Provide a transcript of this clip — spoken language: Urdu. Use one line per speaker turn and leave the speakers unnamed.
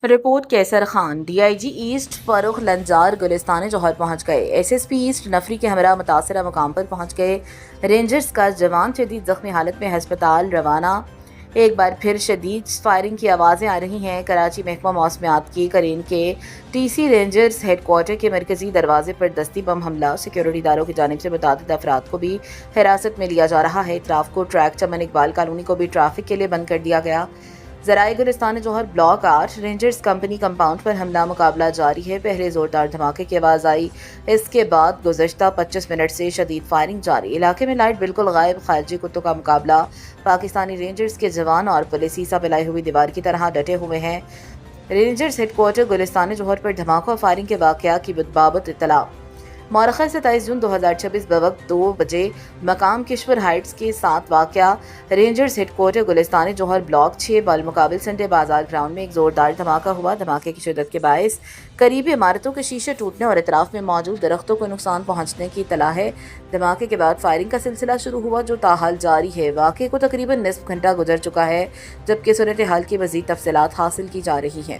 Report Qaiser Khan D I G east Farooq Lanjar Gulistan Jauhar پہنچ گئے۔ ایس ایس پی ایسٹ نفری کے ہمراہ متاثرہ مقام پر پہنچ گئے۔ رینجرز کا جوان شدید زخمی حالت میں ہسپتال روانہ۔ ایک بار پھر شدید فائرنگ کی آوازیں آ رہی ہیں۔ کراچی محکمہ موسمیات کی کرین کے T C Rangers headquarter کے مرکزی دروازے پر دستی بم حملہ۔ سیکورٹی اداروں کی جانب سے متعدد افراد کو بھی حراست میں لیا جا رہا ہے۔ اطراف کو ٹریک چمن اقبال کالونی کو بھی ٹریفک کے لیے بند کر دیا گیا۔ ذرائع گلستان جوہر بلاک 8 رینجرز کمپنی کمپاؤنڈ پر حملہ مقابلہ جاری ہے۔ پہلے زوردار دھماکے کی آواز آئی، اس کے بعد گزشتہ 25 منٹ سے شدید فائرنگ جاری۔ علاقے میں لائٹ بالکل غائب۔ خارجی کتوں کا مقابلہ۔ پاکستانی رینجرز کے جوان اور پولیس سیسا پلائی ہوئی دیوار کی طرح ڈٹے ہوئے ہیں۔ رینجرز ہیڈ کوارٹر گلستان جوہر پر دھماکوں اور فائرنگ کے واقعہ کی بابت اطلاع۔ مورخہ 27 جون 2026 بوقت 2 بجے مقام کشور ہائٹس کے ساتھ واقع رینجرز ہیڈ کوارٹر گلستان جوہر بلاک 6 بالمقابل سنڈے بازار گراؤنڈ میں ایک زوردار دھماکہ ہوا۔ دھماکے کی شدت کے باعث قریبی عمارتوں کے شیشے ٹوٹنے اور اطراف میں موجود درختوں کو نقصان پہنچنے کی اطلاع ہے۔ دھماکے کے بعد فائرنگ کا سلسلہ شروع ہوا جو تاحال جاری ہے۔ واقعے کو تقریباً نصف گھنٹہ گزر چکا ہے جبکہ صورتحال کی مزید تفصیلات حاصل کی جا رہی ہیں۔